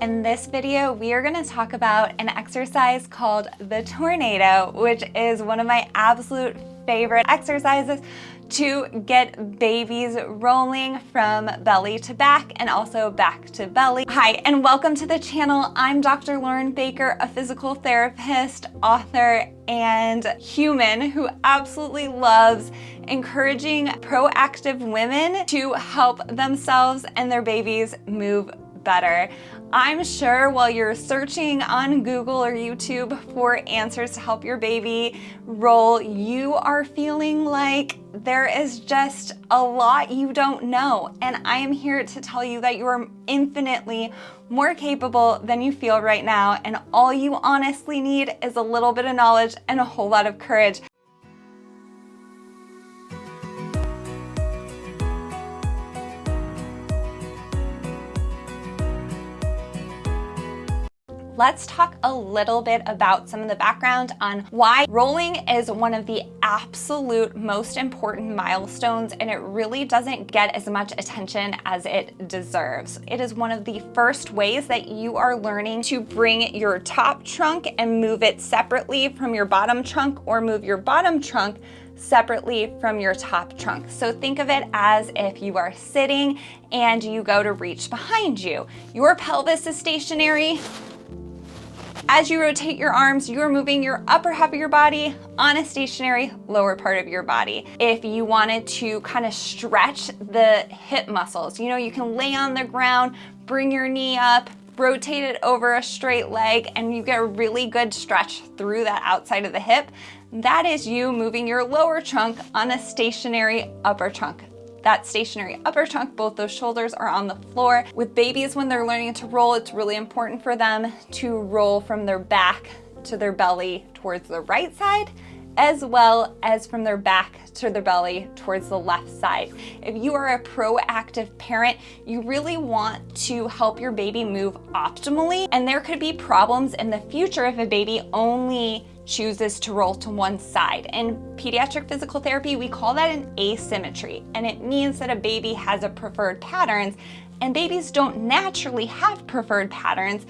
In this video, we are going to talk about an exercise called the tornado, which is one of my absolute favorite exercises to get babies rolling from belly to back and also back to belly. Hi, and welcome to the channel. I'm Dr. Lauren Baker, a physical therapist, author, and human who absolutely loves encouraging proactive women to help themselves and their babies move better. I'm sure while you're searching on Google or YouTube for answers to help your baby roll, you are feeling like there is just a lot you don't know. And I am here to tell you that you are infinitely more capable than you feel right now. And all you honestly need is a little bit of knowledge and a whole lot of courage. Let's talk a little bit about some of the background on why rolling is one of the absolute most important milestones, and it really doesn't get as much attention as it deserves. It is one of the first ways that you are learning to bring your top trunk and move it separately from your bottom trunk, or move your bottom trunk separately from your top trunk. So think of it as if you are sitting and you go to reach behind you. Your pelvis is stationary. As you rotate your arms, you are moving your upper half of your body on a stationary lower part of your body. If you wanted to kind of stretch the hip muscles, you can lay on the ground, bring your knee up, rotate it over a straight leg, and you get a really good stretch through that outside of the hip. That is you moving your lower trunk on a stationary upper trunk. That stationary upper trunk, both those shoulders are on the floor. With babies, when they're learning to roll, it's really important for them to roll from their back to their belly towards the right side, as well as from their back to their belly towards the left side. If you are a proactive parent, you really want to help your baby move optimally, and there could be problems in the future if a baby only chooses to roll to one side. In pediatric physical therapy, we call that an asymmetry, and it means that a baby has a preferred patterns, and babies don't naturally have preferred patterns.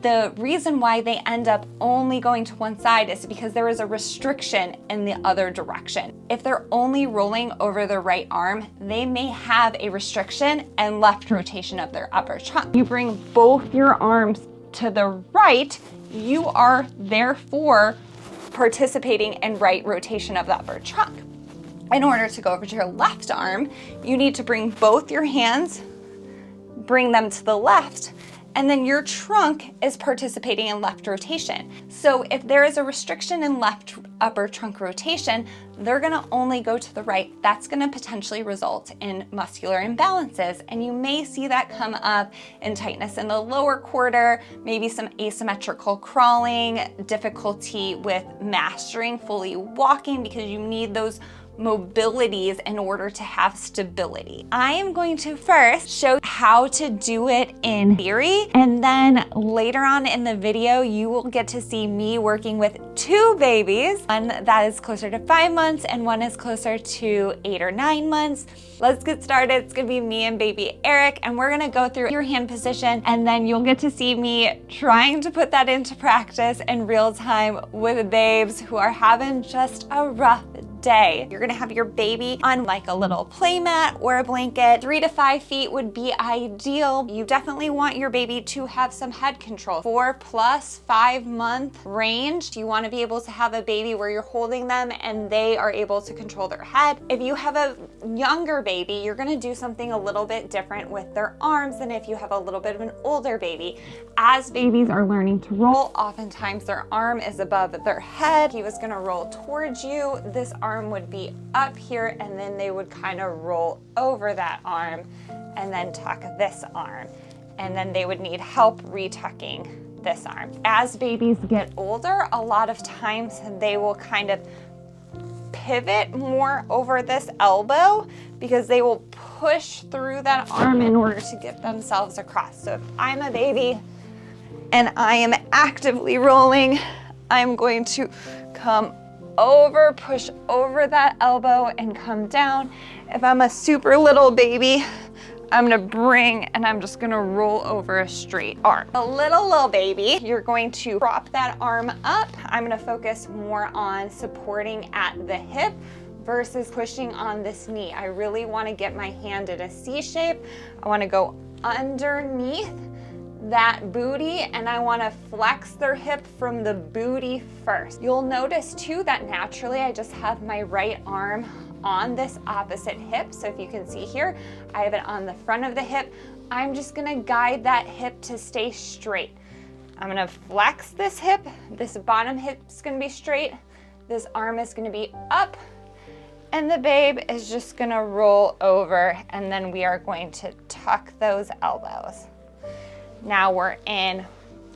The reason why they end up only going to one side is because there is a restriction in the other direction. If they're only rolling over their right arm, they may have a restriction and left rotation of their upper trunk. You bring both your arms to the right, you are therefore participating in right rotation of the upper trunk. In order to go over to your left arm, you need to bring both your hands, bring them to the left, and then your trunk is participating in left rotation. So if there is a restriction in left upper trunk rotation, they're gonna only go to the right. That's gonna potentially result in muscular imbalances. And you may see that come up in tightness in the lower quarter, maybe some asymmetrical crawling, difficulty with mastering fully walking because you need those mobilities in order to have stability. I am going to first show how to do it in theory, and then later on in the video, you will get to see me working with two babies, one that is closer to 5 months and one is closer to 8 or 9 months. Let's get started. It's gonna be me and baby Eric, and we're gonna go through your hand position, and then you'll get to see me trying to put that into practice in real time with babes who are having just a rough day. You're gonna have your baby on like a little play mat or a blanket. 3 to 5 feet would be ideal. You definitely want your baby to have some head control. 4+ 5 month range, you wanna be able to have a baby where you're holding them and they are able to control their head. If you have a younger baby, you're gonna do something a little bit different with their arms than if you have a little bit of an older baby. As babies are learning to roll, oftentimes their arm is above their head. He was gonna roll towards you. This arm would be up here, and then they would kind of roll over that arm and then tuck this arm. And then they would need help retucking this arm. As babies get older, a lot of times they will kind of pivot more over this elbow because they will push through that arm in order to get themselves across. So if I'm a baby and I am actively rolling, I'm going to come over, push over that elbow and come down. If I'm a super little baby, I'm gonna bring and I'm just gonna roll over a straight arm. A little baby, you're going to prop that arm up. I'm gonna focus more on supporting at the hip versus pushing on this knee. I really wanna get my hand in a C shape. I wanna go underneath that booty and I wanna flex their hip from the booty first. You'll notice too that naturally I just have my right arm on this opposite hip. So if you can see here, I have it on the front of the hip. I'm just gonna guide that hip to stay straight. I'm gonna flex this hip. This bottom hip's gonna be straight. This arm is gonna be up and the babe is just gonna roll over and then we are going to tuck those elbows. Now we're in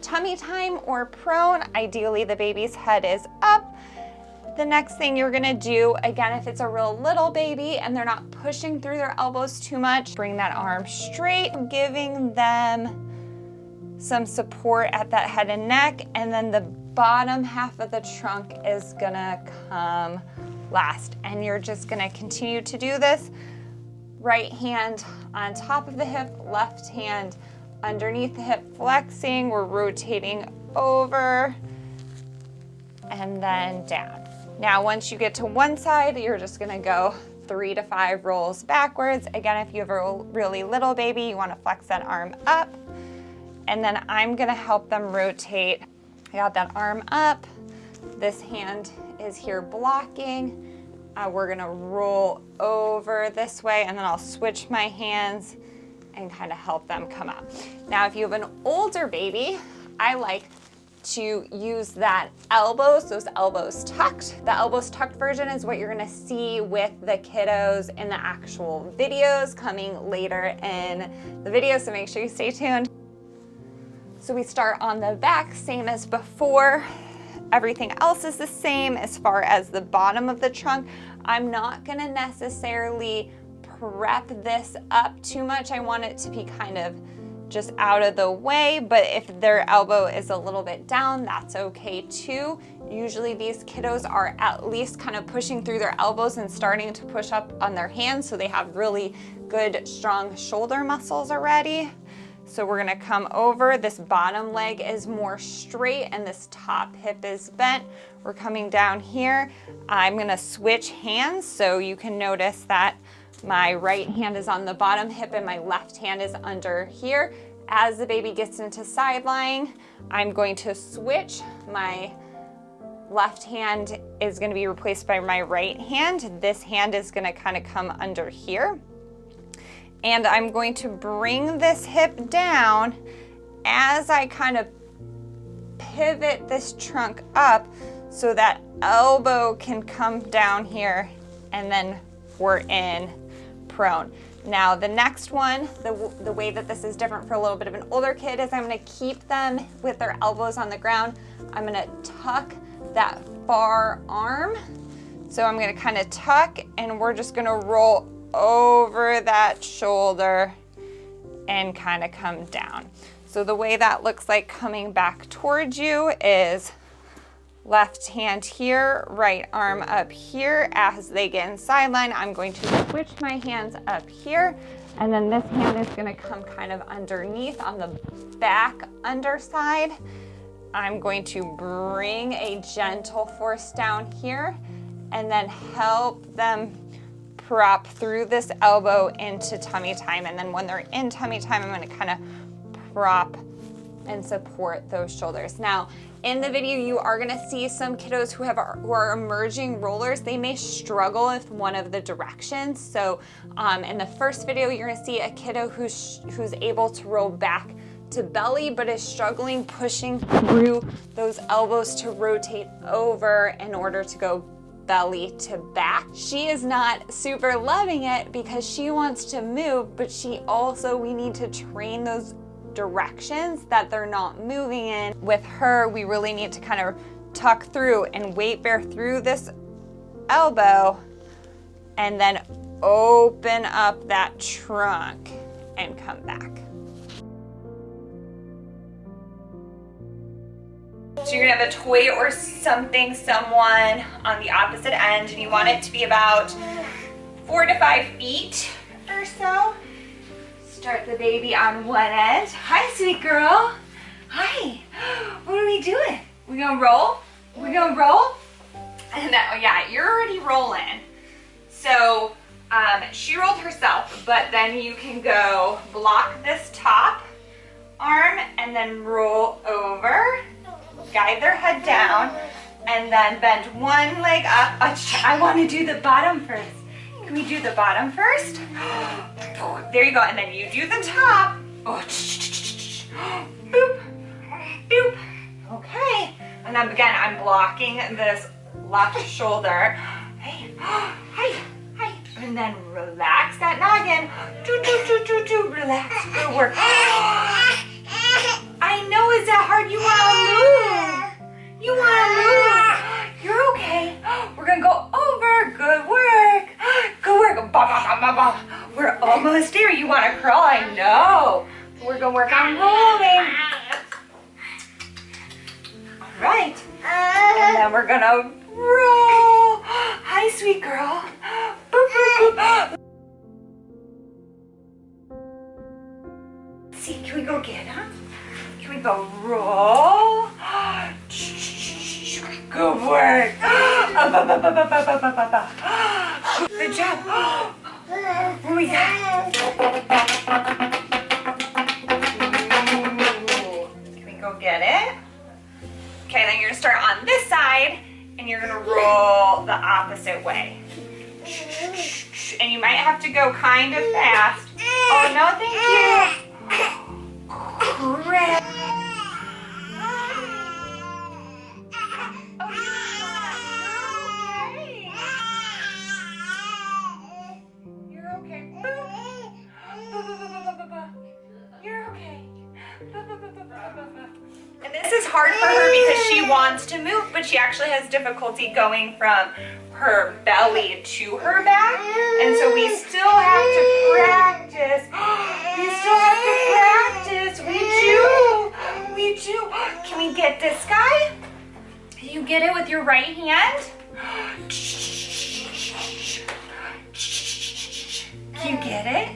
tummy time or prone. Ideally the baby's head is up. The next thing you're gonna do, again, if it's a real little baby and they're not pushing through their elbows too much, bring that arm straight, giving them some support at that head and neck, and then the bottom half of the trunk is gonna come last. And you're just gonna continue to do this. Right hand on top of the hip, left hand underneath the hip, flexing. We're rotating over and then down. Now, once you get to one side, you're just gonna go 3 to 5 rolls backwards. Again, if you have a really little baby, you wanna flex that arm up. And then I'm gonna help them rotate. I got that arm up. This hand is here blocking. We're gonna roll over this way and then I'll switch my hands and kind of help them come up. Now, if you have an older baby, I like to use that elbows, those elbows tucked. The elbows tucked version is what you're gonna see with the kiddos in the actual videos coming later in the video, so make sure you stay tuned. So we start on the back, same as before. Everything else is the same as far as the bottom of the trunk. I'm not gonna necessarily prep this up too much. I want it to be kind of just out of the way, but if their elbow is a little bit down, that's okay too. Usually these kiddos are at least kind of pushing through their elbows and starting to push up on their hands, so they have really good, strong shoulder muscles already. So we're gonna come over. This bottom leg is more straight and this top hip is bent. We're coming down here. I'm gonna switch hands, so you can notice that my right hand is on the bottom hip and my left hand is under here. As the baby gets into side lying, I'm going to switch. My left hand is going to be replaced by my right hand. This hand is going to kind of come under here. And I'm going to bring this hip down as I kind of pivot this trunk up so that elbow can come down here and then we're in prone. Now the next one, the way that this is different for a little bit of an older kid is I'm gonna keep them with their elbows on the ground. I'm gonna tuck that far arm. So I'm gonna kind of tuck and we're just gonna roll over that shoulder and kind of come down. So the way that looks like coming back towards you is left hand here, right arm up here. As they get in sideline, I'm going to switch my hands up here, and then this hand is gonna come kind of underneath on the back underside. I'm going to bring a gentle force down here and then help them prop through this elbow into tummy time. And then when they're in tummy time, I'm gonna kind of prop and support those shoulders. Now, in the video, you are gonna see some kiddos who are emerging rollers. They may struggle with one of the directions. So in the first video, you're gonna see a kiddo who's able to roll back to belly, but is struggling pushing through those elbows to rotate over in order to go belly to back. She is not super loving it because she wants to move, but we need to train those directions that they're not moving in. With her, we really need to kind of tuck through and weight bear through this elbow and then open up that trunk and come back. So you're gonna have a toy or something, someone on the opposite end, and you want it to be about 4 to 5 feet or so. Start the baby on one end. Hi, sweet girl. Hi. What are we doing? We gonna roll? We gonna roll? And then, oh yeah, you're already rolling. So she rolled herself, but then you can go block this top arm and then roll over. Guide their head down and then bend one leg up. I want to do the bottom first. Can we do the bottom first? There you go. And then you do the top. Oh, boop, boop. Okay. And then again, I'm blocking this left shoulder. Hey, hi, hi. And then relax that noggin. Relax. Good work. I know, is that hard? You want to move. You want to move. You're okay. We're going to go over. Good work. Good work. We're almost there. You want to crawl? I know. We're going to work on rolling. All right. And then we're going to roll. Hi, sweet girl. Boop, boop, boop. Let's see, can we go get him? Can we go roll? Good work. Good job. What we got? Can we go get it? Okay, then you're gonna start on this side and you're gonna roll the opposite way. And you might have to go kind of fast. Oh no, thank you. Great. You're okay. You're okay. And this is hard for her because she wants to move, but she actually has difficulty going from her belly to her back. And so we still have to practice. We still have to practice. We do. Can we get this guy? You get it with your right hand? Can you get it?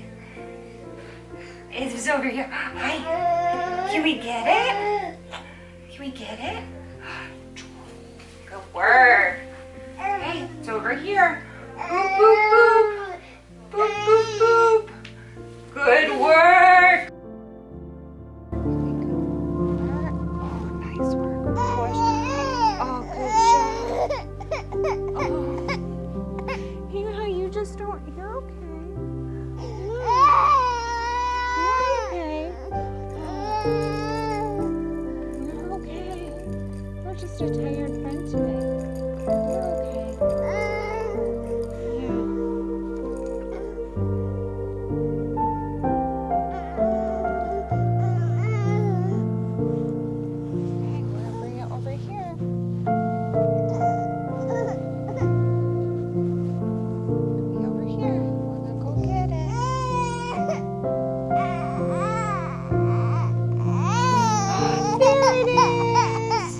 It's over here. Hi. Can we get it? Can we get it? Good work. Hey, it's over here. Boop, boop, boop. Boop, boop, boop. Good work. Nice work. Push. Oh, good job. Oh. You just don't, you're okay. You're okay. We're just a tired friend today. You're okay. Yeah. Okay, we're gonna bring it over here. Over here. We're gonna go get it. There it is.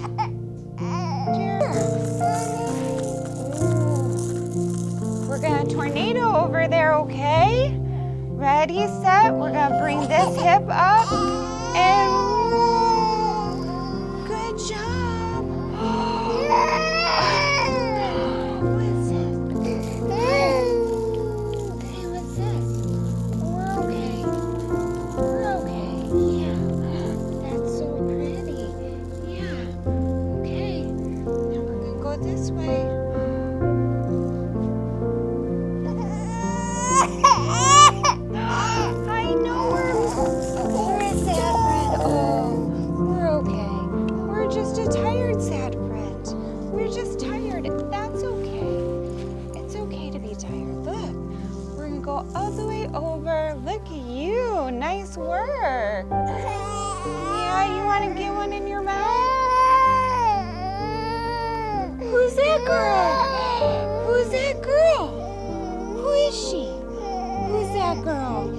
We're gonna tornado over there, okay? Ready, set. We're gonna bring this hip up and roll. Good job. What is this? Hey, what's this? We're okay. We're okay. Yeah. That's so pretty. Yeah. Okay. Now we're gonna go this way. I know where is sad friend? Oh, we're okay. We're just a tired sad friend. We're just tired. That's okay. It's okay to be tired. Look, we're gonna go all the way over. Look at you. Nice work. Yeah, you want to get one in your mouth? Who's that girl? Who's that girl? Who is she? Who's that girl?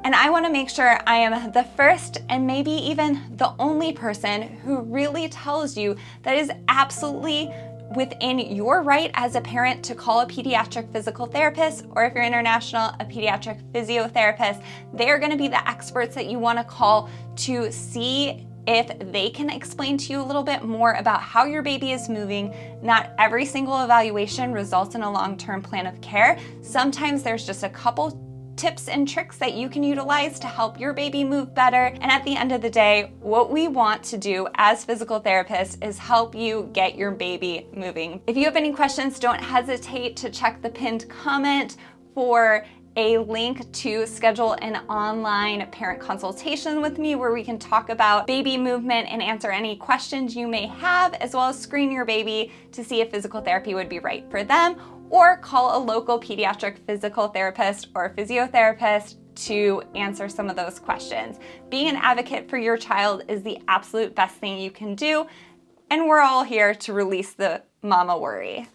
And I want to make sure I am the first and maybe even the only person who really tells you that it is absolutely within your right as a parent to call a pediatric physical therapist, or if you're international, a pediatric physiotherapist. They're going to be the experts that you want to call to see if they can explain to you a little bit more about how your baby is moving. Not every single evaluation results in a long-term plan of care. Sometimes there's just a couple tips and tricks that you can utilize to help your baby move better. And at the end of the day, what we want to do as physical therapists is help you get your baby moving. If you have any questions, don't hesitate to check the pinned comment for a link to schedule an online parent consultation with me where we can talk about baby movement and answer any questions you may have, as well as screen your baby to see if physical therapy would be right for them, or call a local pediatric physical therapist or physiotherapist to answer some of those questions. Being an advocate for your child is the absolute best thing you can do, and we're all here to release the mama worry.